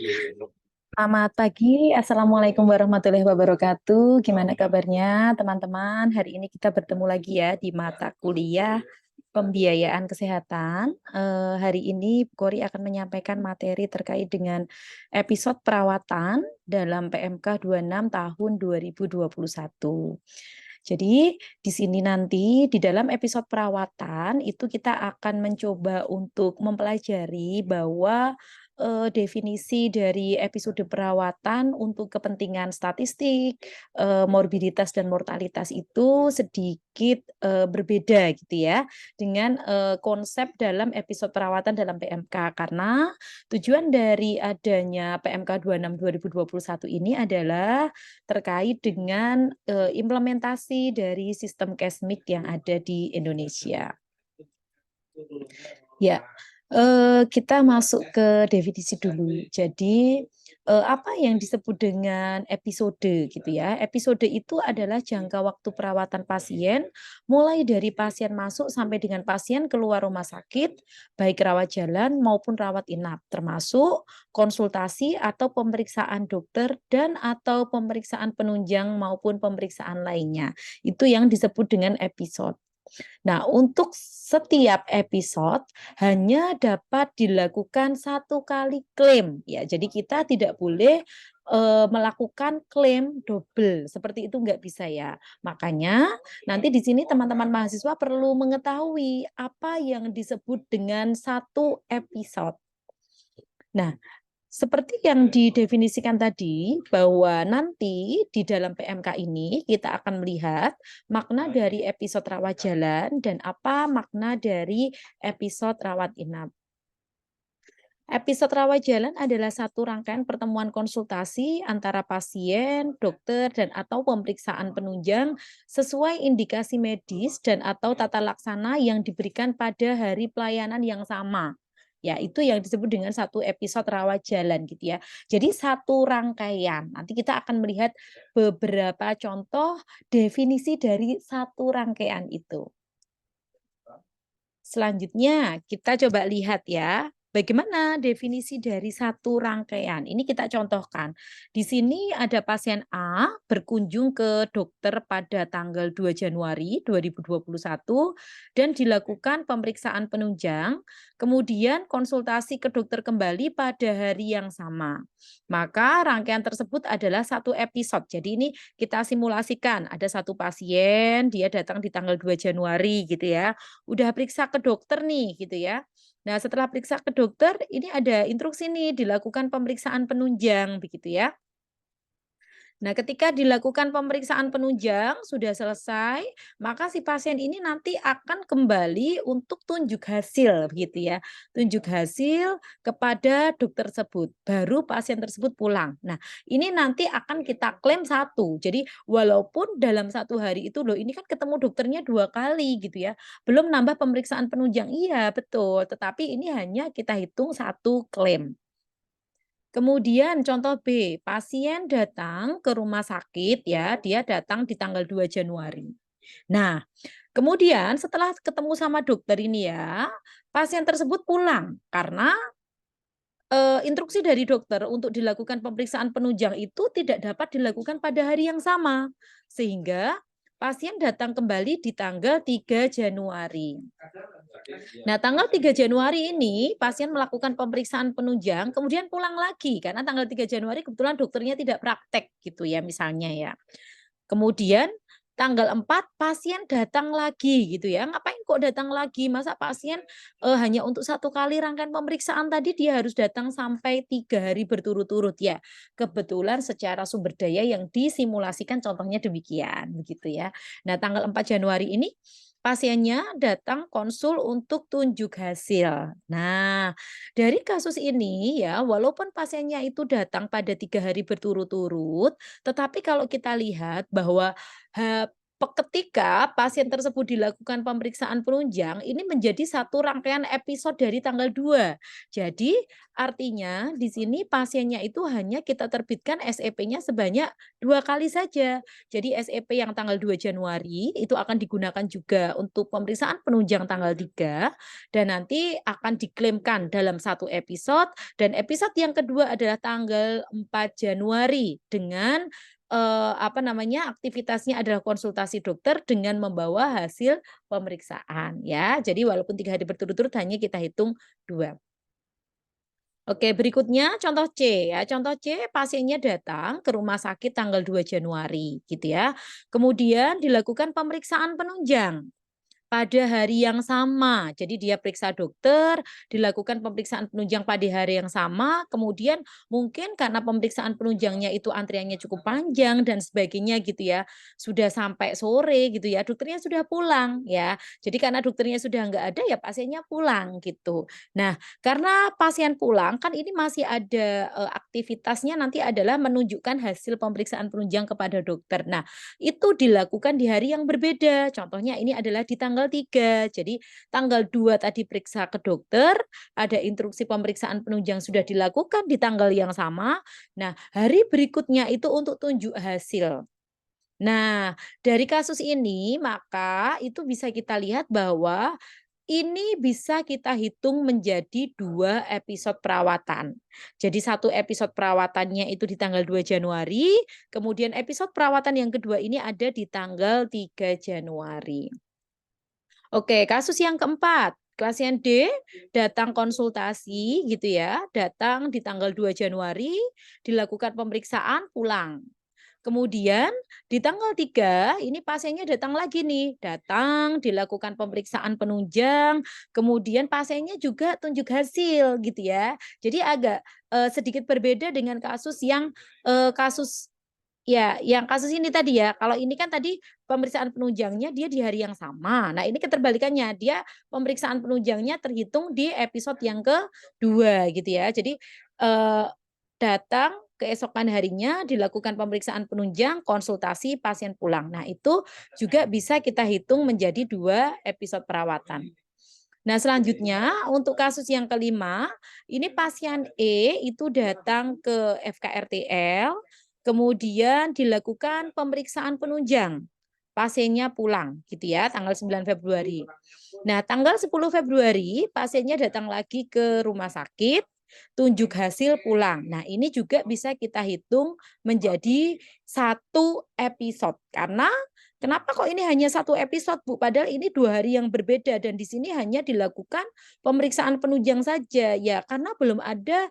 Selamat pagi, Assalamualaikum warahmatullahi wabarakatuh. Gimana kabarnya teman-teman? Hari ini kita bertemu lagi ya di mata kuliah pembiayaan kesehatan. Hari ini Bu Kori akan menyampaikan materi terkait dengan episode perawatan dalam PMK 26 tahun 2021. Jadi di sini nanti di dalam episode perawatan itu kita akan mencoba untuk mempelajari bahwa definisi dari episode perawatan untuk kepentingan statistik, morbiditas dan mortalitas itu sedikit berbeda gitu ya dengan konsep dalam episode perawatan dalam PMK, karena tujuan dari adanya PMK 26 2021 ini adalah terkait dengan implementasi dari sistem Kesmik yang ada di Indonesia. Ya, kita masuk ke definisi dulu. Jadi, apa yang disebut dengan episode gitu ya. Episode itu adalah jangka waktu perawatan pasien, mulai dari pasien masuk sampai dengan pasien keluar rumah sakit, baik rawat jalan maupun rawat inap, termasuk konsultasi atau pemeriksaan dokter dan atau pemeriksaan penunjang maupun pemeriksaan lainnya. Itu yang disebut dengan episode. Nah, untuk setiap episode hanya dapat dilakukan satu kali klaim ya. Jadi kita tidak boleh melakukan klaim double seperti itu, nggak bisa ya. Makanya nanti di sini teman-teman mahasiswa perlu mengetahui apa yang disebut dengan satu episode. Nah, seperti yang didefinisikan tadi, bahwa nanti di dalam PMK ini kita akan melihat makna dari episode rawat jalan dan apa makna dari episode rawat inap. Episode rawat jalan adalah satu rangkaian pertemuan konsultasi antara pasien, dokter, dan atau pemeriksaan penunjang sesuai indikasi medis dan atau tata laksana yang diberikan pada hari pelayanan yang sama. Ya, itu yang disebut dengan satu episode rawat jalan gitu ya. Jadi satu rangkaian. Nanti kita akan melihat beberapa contoh definisi dari satu rangkaian itu. Selanjutnya kita coba lihat ya, bagaimana definisi dari satu rangkaian. Ini kita contohkan. Di sini ada pasien A berkunjung ke dokter pada tanggal 2 Januari 2021 dan dilakukan pemeriksaan penunjang, kemudian konsultasi ke dokter kembali pada hari yang sama. Maka rangkaian tersebut adalah satu episode. Jadi ini kita simulasikan, ada satu pasien, dia datang di tanggal 2 Januari gitu ya. Udah periksa ke dokter nih gitu ya. Nah, setelah periksa ke dokter, ini ada instruksi nih dilakukan pemeriksaan penunjang begitu ya. Nah, ketika dilakukan pemeriksaan penunjang sudah selesai, maka si pasien ini nanti akan kembali untuk tunjuk hasil begitu ya. Tunjuk hasil kepada dokter tersebut. Baru pasien tersebut pulang. Nah, ini nanti akan kita klaim satu. Jadi walaupun dalam satu hari itu loh, ini kan ketemu dokternya 2 kali gitu ya. Belum nambah pemeriksaan penunjang. Iya, betul. Tetapi ini hanya kita hitung satu klaim. Kemudian contoh B, pasien datang ke rumah sakit ya, dia datang di tanggal 2 Januari. Nah, kemudian setelah ketemu sama dokter ini ya, pasien tersebut pulang karena instruksi dari dokter untuk dilakukan pemeriksaan penunjang itu tidak dapat dilakukan pada hari yang sama. Sehingga pasien datang kembali di tanggal 3 Januari. Nah, tanggal 3 Januari ini pasien melakukan pemeriksaan penunjang, kemudian pulang lagi karena tanggal 3 Januari kebetulan dokternya tidak praktek gitu ya misalnya ya. Kemudian tanggal 4 pasien datang lagi gitu ya. Ngapain kok datang lagi? Masa pasien hanya untuk satu kali rangkaian pemeriksaan tadi dia harus datang sampai 3 hari berturut-turut ya. Kebetulan secara sumber daya yang disimulasikan contohnya demikian begitu ya. Nah, tanggal 4 Januari ini pasiennya datang konsul untuk tunjuk hasil. Nah, dari kasus ini ya, walaupun pasiennya itu datang pada 3 hari berturut-turut, tetapi kalau kita lihat bahwa Ketika pasien tersebut dilakukan pemeriksaan penunjang, ini menjadi satu rangkaian episode dari tanggal 2. Jadi, artinya di sini pasiennya itu hanya kita terbitkan SEP-nya sebanyak 2 kali saja. Jadi SEP yang tanggal 2 Januari itu akan digunakan juga untuk pemeriksaan penunjang tanggal 3 dan nanti akan diklaimkan dalam satu episode dan episode yang kedua adalah tanggal 4 Januari dengan aktivitasnya adalah konsultasi dokter dengan membawa hasil pemeriksaan ya. Jadi walaupun 3 hari berturut-turut hanya kita hitung 2. Oke, berikutnya contoh C ya. Contoh C, pasiennya datang ke rumah sakit tanggal 2 Januari gitu ya. Kemudian dilakukan pemeriksaan penunjang pada hari yang sama. Jadi dia periksa dokter, dilakukan pemeriksaan penunjang pada hari yang sama, kemudian mungkin karena pemeriksaan penunjangnya itu antriannya cukup panjang dan sebagainya gitu ya, sudah sampai sore gitu ya, dokternya sudah pulang ya. Jadi karena dokternya sudah nggak ada ya pasiennya pulang gitu. Nah, karena pasien pulang kan ini masih ada, aktivitasnya nanti adalah menunjukkan hasil pemeriksaan penunjang kepada dokter. Nah, itu dilakukan di hari yang berbeda. Contohnya ini adalah di tanggal 3. Jadi tanggal 2 tadi periksa ke dokter, ada instruksi pemeriksaan penunjang sudah dilakukan di tanggal yang sama. Nah, hari berikutnya itu untuk tunjuk hasil. Nah, dari kasus ini maka itu bisa kita lihat bahwa ini bisa kita hitung menjadi 2 episode perawatan. Jadi satu episode perawatannya itu di tanggal 2 Januari, kemudian episode perawatan yang kedua ini ada di tanggal 3 Januari. Oke, kasus yang keempat, pasien D datang konsultasi gitu ya, datang di tanggal 2 Januari, dilakukan pemeriksaan, pulang. Kemudian di tanggal 3 ini pasiennya datang lagi nih, datang dilakukan pemeriksaan penunjang, kemudian pasiennya juga tunjuk hasil gitu ya. Jadi agak, sedikit berbeda dengan kasus yang, kasus ya, yang kasus ini tadi ya. Kalau ini kan tadi pemeriksaan penunjangnya dia di hari yang sama. Nah, ini keterbalikannya, dia pemeriksaan penunjangnya terhitung di episode yang kedua gitu ya. Jadi, eee, datang keesokan harinya dilakukan pemeriksaan penunjang, konsultasi, pasien pulang. Nah, itu juga bisa kita hitung menjadi 2 episode perawatan. Nah, selanjutnya untuk kasus yang kelima, ini pasien E itu datang ke FKRTL, kemudian dilakukan pemeriksaan penunjang. Pasiennya pulang gitu ya, tanggal 9 Februari. Nah, tanggal 10 Februari pasiennya datang lagi ke rumah sakit, tunjuk hasil pulang. Nah, ini juga bisa kita hitung menjadi satu episode. Karena kenapa kok ini hanya satu episode, Bu? Padahal ini 2 hari yang berbeda dan di sini hanya dilakukan pemeriksaan penunjang saja. Ya, karena belum ada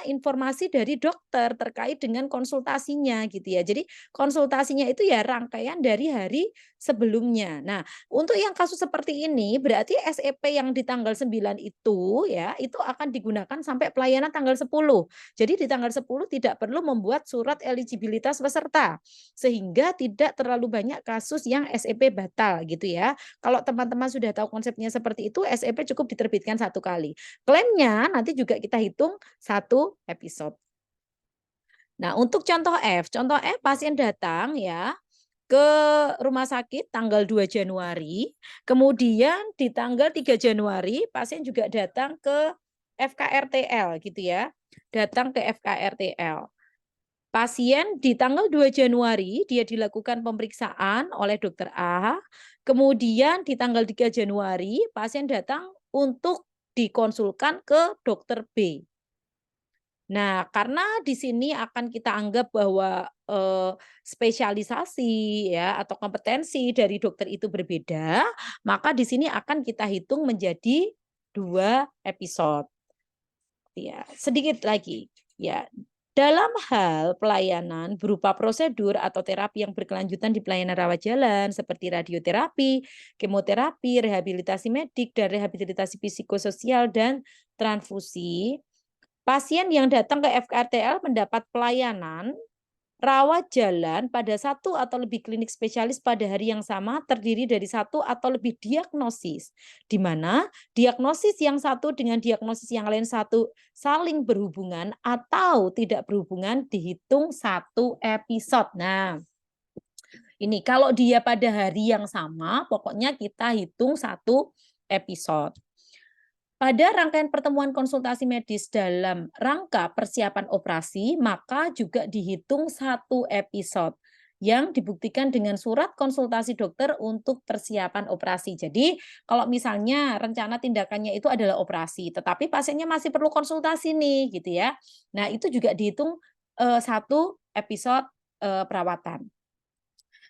informasi dari dokter terkait dengan konsultasinya gitu ya. Jadi konsultasinya itu ya rangkaian dari hari sebelumnya. Nah, untuk yang kasus seperti ini berarti SEP yang di tanggal 9 itu ya, itu akan digunakan sampai pelayanan tanggal 10. Jadi di tanggal 10 tidak perlu membuat surat eligibilitas peserta. Sehingga tidak terlalu banyak kasus yang SEP batal gitu ya. Kalau teman-teman sudah tahu konsepnya seperti itu, SEP cukup diterbitkan 1 kali. Klaimnya nanti juga kita hitung satu episode. Nah, untuk contoh F pasien datang ya ke rumah sakit tanggal 2 Januari, kemudian di tanggal 3 Januari pasien juga datang ke FKRTL gitu ya, datang ke FKRTL. Pasien di tanggal 2 Januari dia dilakukan pemeriksaan oleh dokter A, kemudian di tanggal 3 Januari pasien datang untuk dikonsulkan ke dokter B. Nah, karena di sini akan kita anggap bahwa, spesialisasi ya atau kompetensi dari dokter itu berbeda, maka di sini akan kita hitung menjadi 2 episode. Ya, sedikit lagi, ya. Dalam hal pelayanan berupa prosedur atau terapi yang berkelanjutan di pelayanan rawat jalan seperti radioterapi, kemoterapi, rehabilitasi medik, dan rehabilitasi psikososial dan transfusi, pasien yang datang ke FKRTL mendapat pelayanan rawat jalan pada satu atau lebih klinik spesialis pada hari yang sama terdiri dari satu atau lebih diagnosis, di mana diagnosis yang satu dengan diagnosis yang lain satu saling berhubungan atau tidak berhubungan dihitung satu episode. Nah, Ini kalau dia pada hari yang sama, pokoknya kita hitung 1 episode. Pada rangkaian pertemuan konsultasi medis dalam rangka persiapan operasi, maka juga dihitung 1 episode yang dibuktikan dengan surat konsultasi dokter untuk persiapan operasi. Jadi, kalau misalnya rencana tindakannya itu adalah operasi, tetapi pasiennya masih perlu konsultasi nih, gitu ya. Nah, itu juga dihitung 1 episode perawatan.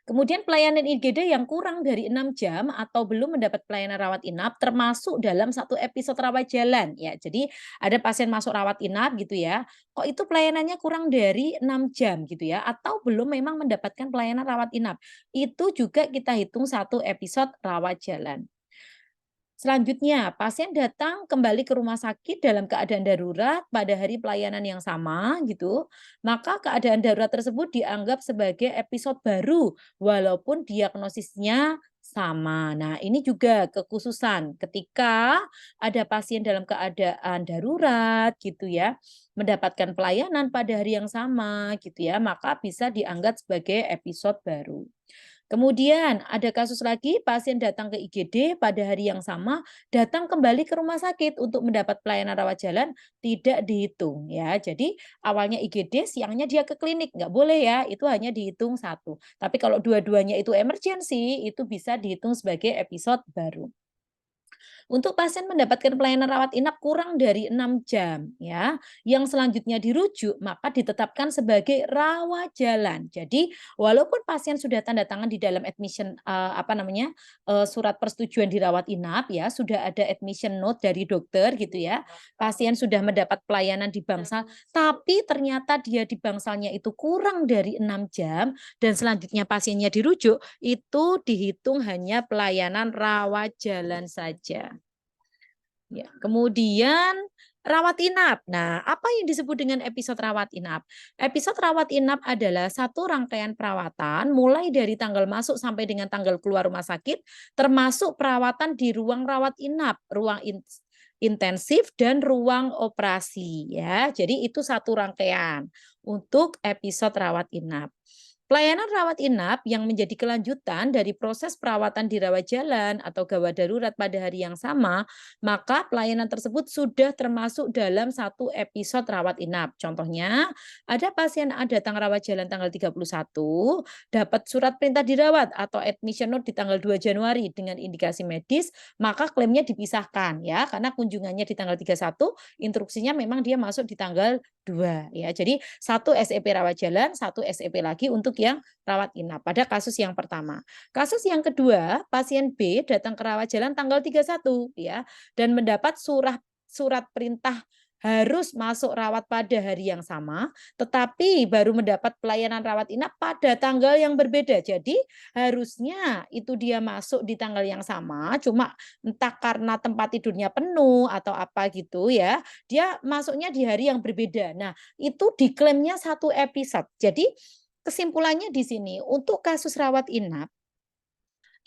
Kemudian pelayanan IGD yang kurang dari 6 jam atau belum mendapat pelayanan rawat inap termasuk dalam 1 episode rawat jalan ya. Jadi ada pasien masuk rawat inap gitu ya, kok itu pelayanannya kurang dari 6 jam gitu ya atau belum memang mendapatkan pelayanan rawat inap. Itu juga kita hitung 1 episode rawat jalan. Selanjutnya, pasien datang kembali ke rumah sakit dalam keadaan darurat pada hari pelayanan yang sama gitu, maka keadaan darurat tersebut dianggap sebagai episode baru walaupun diagnosisnya sama. Nah, ini juga kekhususan ketika ada pasien dalam keadaan darurat gitu ya, mendapatkan pelayanan pada hari yang sama gitu ya, maka bisa dianggap sebagai episode baru. Kemudian ada kasus lagi pasien datang ke IGD pada hari yang sama, datang kembali ke rumah sakit untuk mendapat pelayanan rawat jalan tidak dihitung ya. Jadi awalnya IGD, siangnya dia ke klinik, nggak boleh ya, itu hanya dihitung 1. Tapi kalau dua-duanya itu emergensi, itu bisa dihitung sebagai episode baru. Untuk pasien mendapatkan pelayanan rawat inap kurang dari 6 jam ya, yang selanjutnya dirujuk maka ditetapkan sebagai rawat jalan. Jadi walaupun pasien sudah tanda tangan di dalam admission surat persetujuan dirawat inap ya, sudah ada admission note dari dokter gitu ya. Pasien sudah mendapat pelayanan di bangsal, tapi ternyata dia di bangsalnya itu kurang dari 6 jam dan selanjutnya pasiennya dirujuk, itu dihitung hanya pelayanan rawat jalan saja. Ya, kemudian rawat inap. Nah, apa yang disebut dengan episode rawat inap? Episode rawat inap adalah satu rangkaian perawatan mulai dari tanggal masuk sampai dengan tanggal keluar rumah sakit, termasuk perawatan di ruang rawat inap, ruang intensif dan ruang operasi ya. Jadi itu satu rangkaian untuk episode rawat inap. Pelayanan rawat inap yang menjadi kelanjutan dari proses perawatan di rawat jalan atau gawat darurat pada hari yang sama, maka pelayanan tersebut sudah termasuk dalam 1 episode rawat inap. Contohnya, ada pasien datang rawat jalan tanggal 31, dapat surat perintah dirawat atau admission note di tanggal 2 Januari dengan indikasi medis, maka klaimnya dipisahkan ya, karena kunjungannya di tanggal 31, instruksinya memang dia masuk di tanggal 2 ya. Jadi 1 SEP rawat jalan, 1 SEP lagi untuk yang rawat inap pada kasus yang pertama. Kasus yang kedua, pasien B datang ke rawat jalan tanggal 31 ya dan mendapat surat perintah harus masuk rawat pada hari yang sama, tetapi baru mendapat pelayanan rawat inap pada tanggal yang berbeda. Jadi harusnya itu dia masuk di tanggal yang sama, cuma entah karena tempat tidurnya penuh atau apa gitu ya, dia masuknya di hari yang berbeda. Nah, itu diklaimnya 1 episode. Jadi kesimpulannya di sini, untuk kasus rawat inap,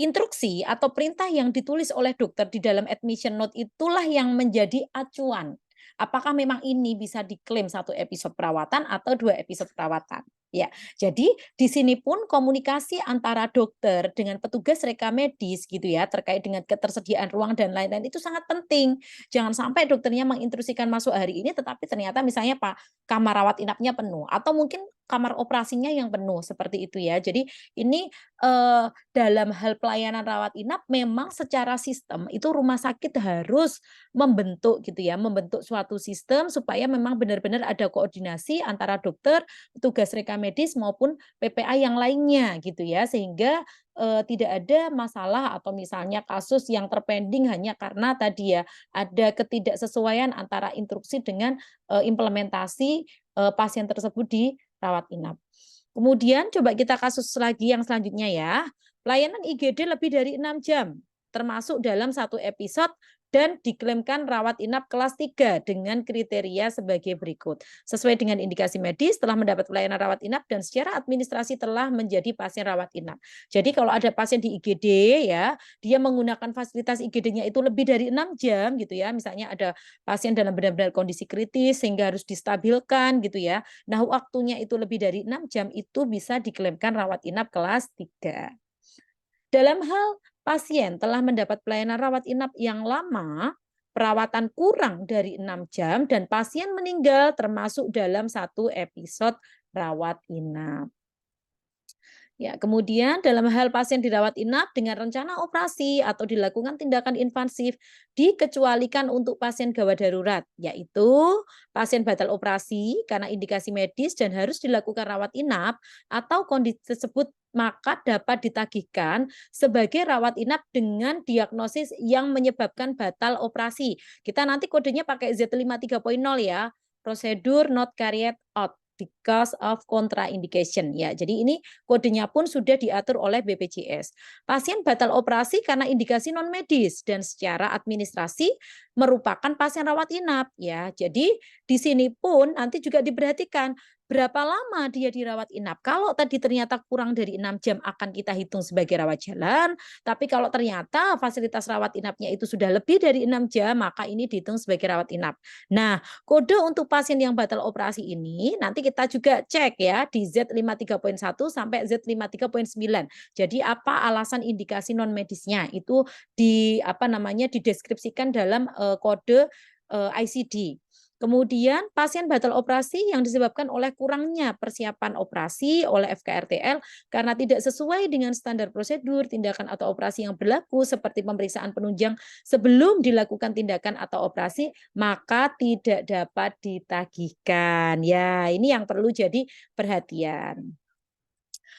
instruksi atau perintah yang ditulis oleh dokter di dalam admission note itulah yang menjadi acuan. Apakah memang ini bisa diklaim 1 episode perawatan atau 2 episode perawatan. Ya, jadi di sini pun komunikasi antara dokter dengan petugas reka medis gitu ya, terkait dengan ketersediaan ruang dan lain-lain itu sangat penting. Jangan sampai dokternya menginstruksikan masuk hari ini tetapi ternyata misalnya Pak, kamar rawat inapnya penuh atau mungkin kamar operasinya yang penuh, seperti itu ya. Jadi ini, dalam hal pelayanan rawat inap memang secara sistem itu rumah sakit harus membentuk gitu ya, membentuk suatu sistem supaya memang benar-benar ada koordinasi antara dokter, petugas reka medis maupun PPA yang lainnya gitu ya. Sehingga, tidak ada masalah atau misalnya kasus yang terpending hanya karena tadi ya, ada ketidaksesuaian antara instruksi dengan, implementasi, pasien tersebut di rawat inap. Kemudian coba kita kasus lagi yang selanjutnya ya. Pelayanan IGD lebih dari 6 jam, termasuk dalam 1 episode dan diklaimkan rawat inap kelas 3 dengan kriteria sebagai berikut. Sesuai dengan indikasi medis, telah mendapat pelayanan rawat inap dan secara administrasi telah menjadi pasien rawat inap. Jadi kalau ada pasien di IGD ya, dia menggunakan fasilitas IGD-nya itu lebih dari 6 jam gitu ya. Misalnya ada pasien dalam benar-benar kondisi kritis sehingga harus distabilkan gitu ya. Nah, waktunya itu lebih dari 6 jam itu bisa diklaimkan rawat inap kelas 3. Dalam hal pasien telah mendapat pelayanan rawat inap yang lama, perawatan kurang dari 6 jam, dan pasien meninggal termasuk dalam satu episode rawat inap. Ya, kemudian dalam hal pasien dirawat inap dengan rencana operasi atau dilakukan tindakan invasif dikecualikan untuk pasien gawat darurat, yaitu pasien batal operasi karena indikasi medis dan harus dilakukan rawat inap atau kondisi tersebut maka dapat ditagihkan sebagai rawat inap dengan diagnosis yang menyebabkan batal operasi. Kita nanti kodenya pakai Z53.0 ya, prosedur not carried out because of contraindication ya. Jadi ini kodenya pun sudah diatur oleh BPJS. Pasien batal operasi karena indikasi non medis dan secara administrasi merupakan pasien rawat inap ya. Jadi di sini pun nanti juga diperhatikan berapa lama dia dirawat inap. Kalau tadi ternyata kurang dari 6 jam akan kita hitung sebagai rawat jalan, tapi kalau ternyata fasilitas rawat inapnya itu sudah lebih dari 6 jam, maka ini dihitung sebagai rawat inap. Nah, kode untuk pasien yang batal operasi ini nanti kita juga cek ya di Z53.1 sampai Z53.9. Jadi apa alasan indikasi non medisnya itu dideskripsikan dalam kode ICD. Kemudian pasien batal operasi yang disebabkan oleh kurangnya persiapan operasi oleh FKRTL karena tidak sesuai dengan standar prosedur, tindakan atau operasi yang berlaku seperti pemeriksaan penunjang sebelum dilakukan tindakan atau operasi, maka tidak dapat ditagihkan. Ya, ini yang perlu jadi perhatian.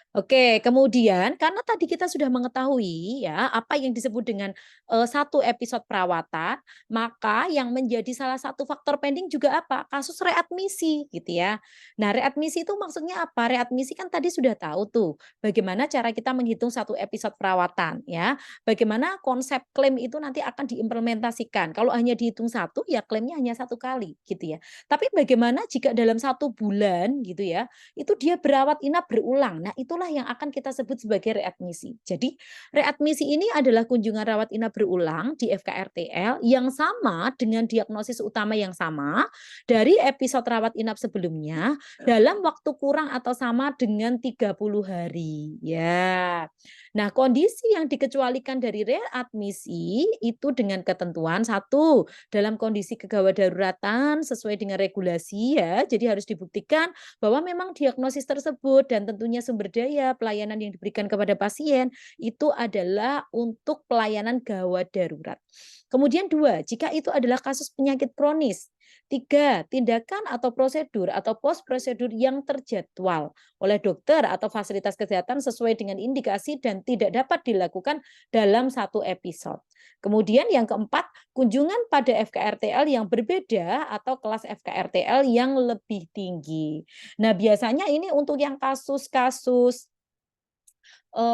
Oke, kemudian karena tadi kita sudah mengetahui ya apa yang disebut dengan satu episode perawatan, maka yang menjadi salah satu faktor pending juga apa? Kasus readmisi gitu ya. Nah, readmisi itu maksudnya apa? Readmisi kan tadi sudah tahu tuh bagaimana cara kita menghitung satu episode perawatan ya. Bagaimana konsep klaim itu nanti akan diimplementasikan. Kalau hanya dihitung satu ya klaimnya hanya satu kali gitu ya. Tapi bagaimana jika dalam 1 bulan gitu ya, itu dia berawat inap berulang. Nah, itulah yang akan kita sebut sebagai readmisi. Jadi, readmisi ini adalah kunjungan rawat inap berulang di FKRTL yang sama dengan diagnosis utama yang sama dari episode rawat inap sebelumnya dalam waktu kurang atau sama dengan 30 hari. Ya. Nah, kondisi yang dikecualikan dari readmisi itu dengan ketentuan satu, dalam kondisi kegawat daruratan sesuai dengan regulasi ya. Jadi harus dibuktikan bahwa memang diagnosis tersebut dan tentunya sumber daya pelayanan yang diberikan kepada pasien itu adalah untuk pelayanan gawat darurat. Kemudian 2, jika itu adalah kasus penyakit kronis. 3, tindakan atau prosedur atau pos prosedur yang terjadwal oleh dokter atau fasilitas kesehatan sesuai dengan indikasi dan tidak dapat dilakukan dalam satu episode. Kemudian yang keempat, kunjungan pada FKRTL yang berbeda atau kelas FKRTL yang lebih tinggi. Nah, biasanya ini untuk yang kasus-kasus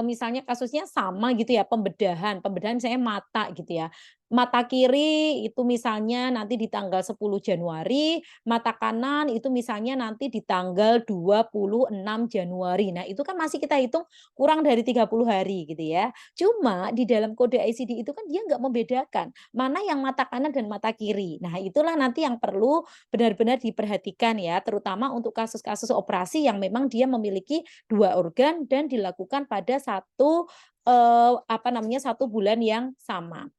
misalnya kasusnya sama gitu ya, pembedahan misalnya mata gitu ya. Mata kiri itu misalnya nanti di tanggal 10 Januari, mata kanan itu misalnya nanti di tanggal 26 Januari. Nah, itu kan masih kita hitung kurang dari 30 hari gitu ya. Cuma di dalam kode ICD itu kan dia nggak membedakan mana yang mata kanan dan mata kiri. Nah, itulah nanti yang perlu benar-benar diperhatikan ya, terutama untuk kasus-kasus operasi yang memang dia memiliki 2 organ dan dilakukan pada satu bulan yang sama.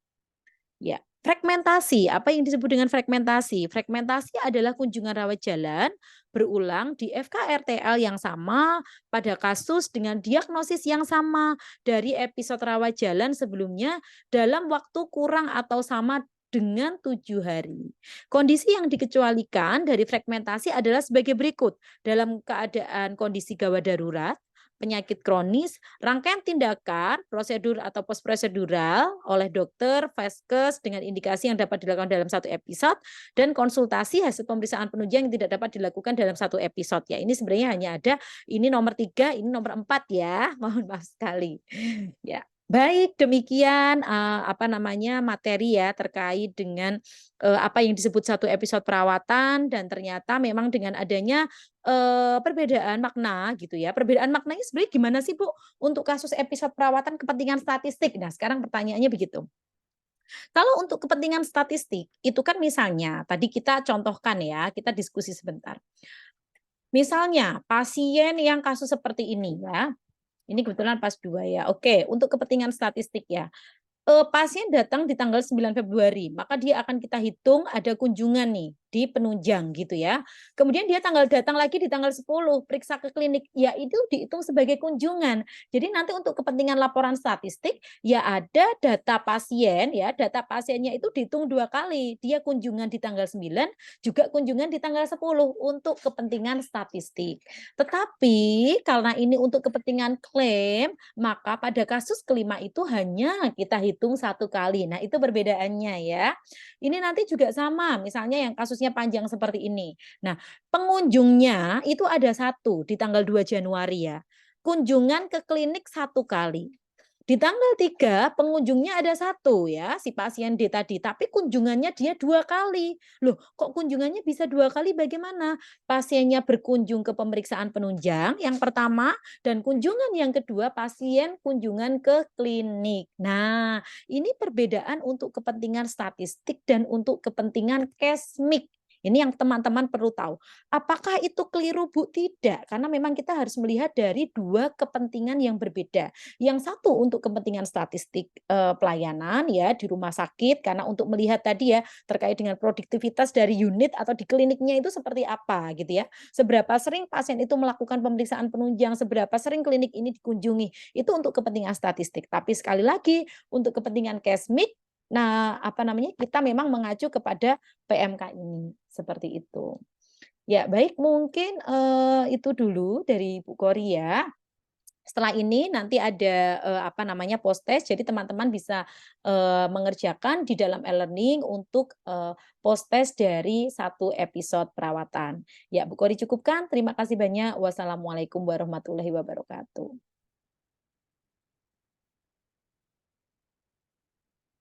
Ya, fragmentasi. Apa yang disebut dengan fragmentasi? Fragmentasi adalah kunjungan rawat jalan berulang di FKRTL yang sama pada kasus dengan diagnosis yang sama dari episode rawat jalan sebelumnya dalam waktu kurang atau sama dengan 7 hari. Kondisi yang dikecualikan dari fragmentasi adalah sebagai berikut. Dalam keadaan kondisi gawat darurat, penyakit kronis, rangkaian tindakan, prosedur atau pos prosedural oleh dokter, vaskes dengan indikasi yang dapat dilakukan dalam satu episode, dan konsultasi hasil pemeriksaan penunjang yang tidak dapat dilakukan dalam satu episode. Ya, ini sebenarnya hanya ada ini nomor 3, ini nomor 4 ya. Mohon maaf sekali. Ya. Baik, demikian apa namanya materi ya terkait dengan apa yang disebut satu episode perawatan dan ternyata memang dengan adanya perbedaan makna gitu ya. Perbedaan maknanya sebenarnya gimana sih Bu untuk kasus episode perawatan kepentingan statistik? Nah, sekarang pertanyaannya begitu. Kalau untuk kepentingan statistik itu kan misalnya tadi kita contohkan ya, kita diskusi sebentar. Misalnya pasien yang kasus seperti ini ya, ini kebetulan pas 2 ya. Oke, untuk kepentingan statistik ya. Pasien datang di tanggal 9 Februari, maka dia akan kita hitung ada kunjungan nih di penunjang gitu ya. Kemudian dia tanggal datang lagi di tanggal 10 periksa ke klinik, ya itu dihitung sebagai kunjungan. Jadi nanti untuk kepentingan laporan statistik ya ada data pasien ya, data pasiennya itu dihitung 2 kali. Dia kunjungan di tanggal 9, juga kunjungan di tanggal 10 untuk kepentingan statistik. Tetapi karena ini untuk kepentingan klaim, maka pada kasus kelima itu hanya kita hitung satu kali. Nah, itu perbedaannya ya. Ini nanti juga sama, misalnya yang kasusnya panjang seperti ini. Nah, pengunjungnya itu ada satu di tanggal 2 Januari ya. Kunjungan ke klinik satu kali. Di tanggal 3 pengunjungnya ada satu ya, si pasien D tadi, tapi kunjungannya dia 2 kali. Loh, kok kunjungannya bisa 2 kali bagaimana? Pasiennya berkunjung ke pemeriksaan penunjang yang pertama dan kunjungan yang kedua pasien kunjungan ke klinik. Nah, ini perbedaan untuk kepentingan statistik dan untuk kepentingan case-mix. Ini yang teman-teman perlu tahu. Apakah itu keliru, Bu? Tidak, karena memang kita harus melihat dari 2 kepentingan yang berbeda. Yang satu untuk kepentingan statistik, pelayanan ya di rumah sakit karena untuk melihat tadi ya terkait dengan produktivitas dari unit atau di kliniknya itu seperti apa gitu ya. Seberapa sering pasien itu melakukan pemeriksaan penunjang, seberapa sering klinik ini dikunjungi, itu untuk kepentingan statistik. Tapi sekali lagi untuk kepentingan case-mix, nah apa namanya, kita memang mengacu kepada PMK ini, seperti itu. Ya baik mungkin, itu dulu dari Bu Kori ya. Setelah ini nanti ada, apa namanya, post-test, jadi teman-teman bisa, mengerjakan di dalam e-learning untuk, post-test dari satu episode perawatan. Ya, Bu Kori cukupkan, terima kasih banyak. Wassalamualaikum warahmatullahi wabarakatuh.